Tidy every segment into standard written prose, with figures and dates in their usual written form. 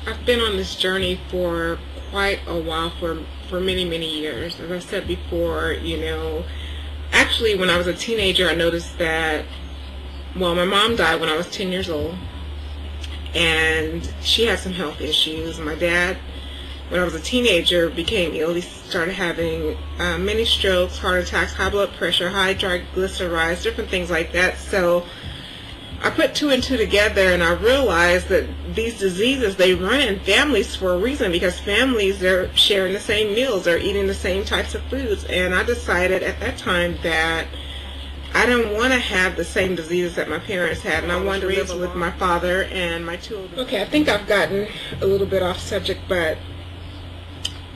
I've been on this journey for quite a while, for many, many years. As I said before, actually when I was a teenager, I noticed that, well, my mom died when I was 10 years old, and she had some health issues. My dad, when I was a teenager, became ill. He started having many strokes, heart attacks, high blood pressure, high triglycerides, different things like that. So I put two and two together, and I realized that these diseases, they run in families for a reason, because families, they're sharing the same meals, they're eating the same types of foods. And I decided at that time that I didn't want to have the same diseases that my parents had, and I wanted to live with my father and my two older. Okay, I think I've gotten a little bit off subject, but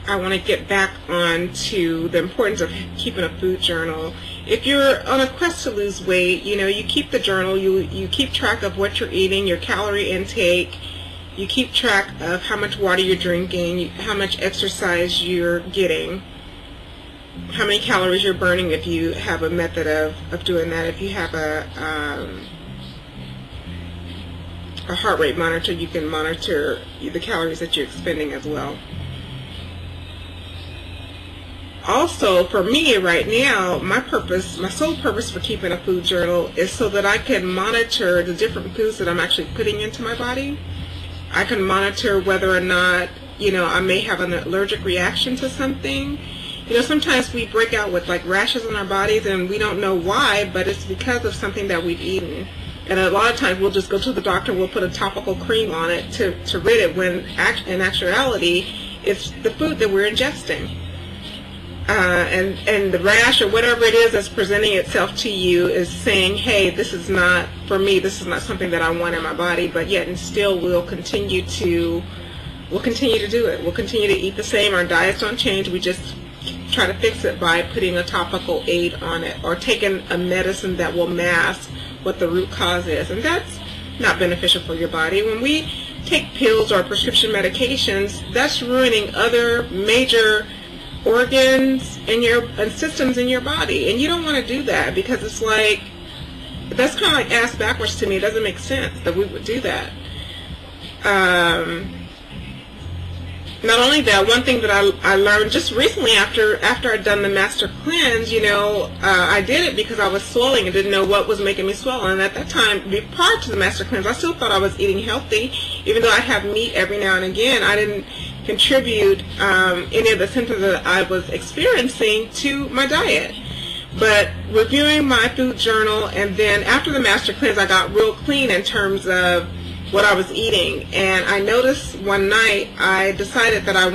I want to get back on to the importance of keeping a food journal. If you're on a quest to lose weight, you keep the journal, you keep track of what you're eating, your calorie intake, you keep track of how much water you're drinking, how much exercise you're getting, how many calories you're burning if you have a method of doing that. If you have a heart rate monitor, you can monitor the calories that you're expending as well. Also, for me right now, my sole purpose for keeping a food journal is so that I can monitor the different foods that I'm actually putting into my body. I can monitor whether or not, I may have an allergic reaction to something. Sometimes we break out with like rashes on our bodies and we don't know why, but it's because of something that we've eaten. And a lot of times we'll just go to the doctor and we'll put a topical cream on it to rid it, when in actuality it's the food that we're ingesting. And the rash or whatever it is that's presenting itself to you is saying, hey, this is not for me, this is not something that I want in my body, but yet and still we'll continue to do it. We'll continue to eat the same. Our diets don't change. We just try to fix it by putting a topical aid on it or taking a medicine that will mask what the root cause is. And that's not beneficial for your body. When we take pills or prescription medications, that's ruining other major organs and systems in your body, and you don't want to do that, because it's like, that's kind of like ass backwards to me. It doesn't make sense that we would do that. Not only that, one thing that I learned just recently after I'd done the Master Cleanse, I did it because I was swelling and didn't know what was making me swell. And at that time, prior to the Master Cleanse, I still thought I was eating healthy, even though I have meat every now and again. I didn't contribute any of the symptoms that I was experiencing to my diet. But reviewing my food journal, and then after the Master Cleanse, I got real clean in terms of what I was eating. And I noticed one night I decided that I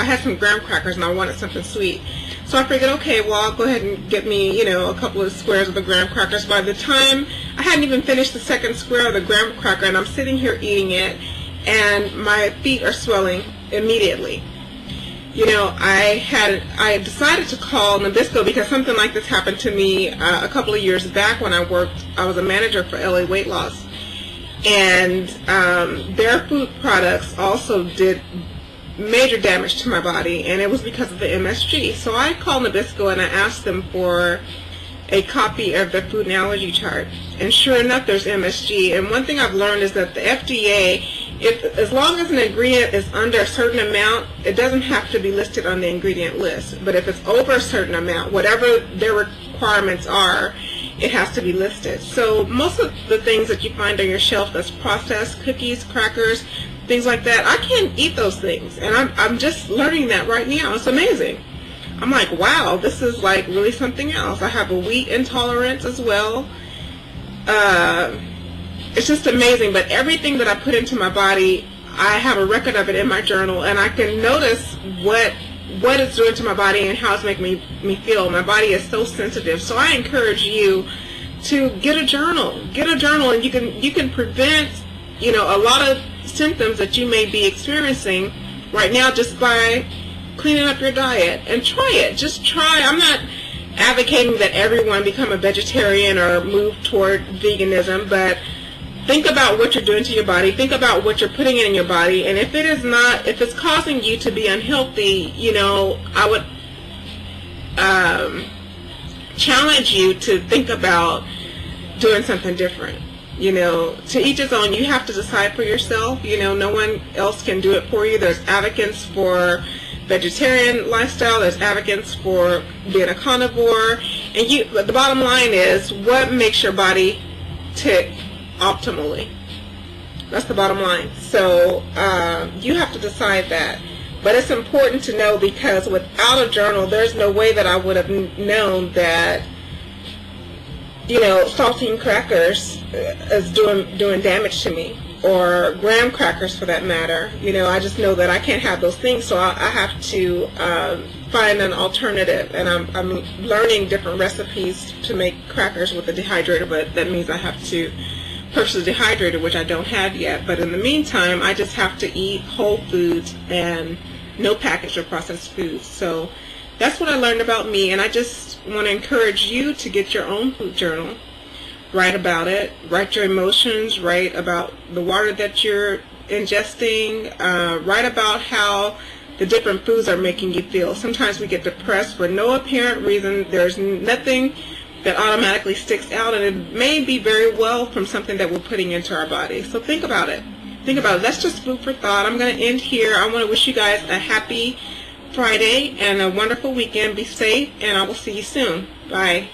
had some graham crackers and I wanted something sweet. So I figured, okay, well, I'll go ahead and get me, a couple of squares of the graham crackers. By the time I hadn't even finished the second square of the graham cracker, and I'm sitting here eating it, and my feet are swelling immediately. I decided to call Nabisco because something like this happened to me a couple of years back when I was a manager for LA Weight Loss. And their food products also did major damage to my body, and it was because of the MSG. So I called Nabisco and I asked them for a copy of the food and allergy chart. And sure enough, there's MSG. And one thing I've learned is that the FDA, as long as an ingredient is under a certain amount, it doesn't have to be listed on the ingredient list. But if it's over a certain amount, whatever their requirements are, it has to be listed. So most of the things that you find on your shelf that's processed, cookies, crackers, things like that, I can't eat those things. And I'm just learning that right now. It's amazing. I'm like, wow, this is like really something else. I have a wheat intolerance as well. It's just amazing. But everything that I put into my body, I have a record of it in my journal, and I can notice what it's doing to my body and how it's making me feel. My body is so sensitive. So I encourage you to get a journal. Get a journal, and you can prevent, a lot of symptoms that you may be experiencing right now just by cleaning up your diet. And try it. Just try. I'm not advocating that everyone become a vegetarian or move toward veganism, but think about what you're doing to your body. Think about what you're putting in your body. And if it's causing you to be unhealthy, I would challenge you to think about doing something different. You know, to each his own. You have to decide for yourself. You know, no one else can do it for you. There's advocates for vegetarian lifestyle. There's advocates for being a carnivore. And the bottom line is, what makes your body tick optimally? That's the bottom line. So you have to decide that. But it's important to know, because without a journal, there's no way that I would have known that, you know, saltine crackers is doing damage to me, or graham crackers for that matter. You know, I just know that I can't have those things, so I have to find an alternative. And I'm learning different recipes to make crackers with a dehydrator, but that means I have to purchase a dehydrator, which I don't have yet. But in the meantime, I just have to eat whole foods and no packaged or processed foods. So that's what I learned about me, and I just want to encourage you to get your own food journal. Write about it. Write your emotions. Write about the water that you're ingesting. Write about how the different foods are making you feel. Sometimes we get depressed for no apparent reason. There's nothing that automatically sticks out, and it may be very well from something that we're putting into our body. So think about it. Think about it. That's just food for thought. I'm going to end here. I want to wish you guys a happy Friday and a wonderful weekend. Be safe, and I will see you soon. Bye.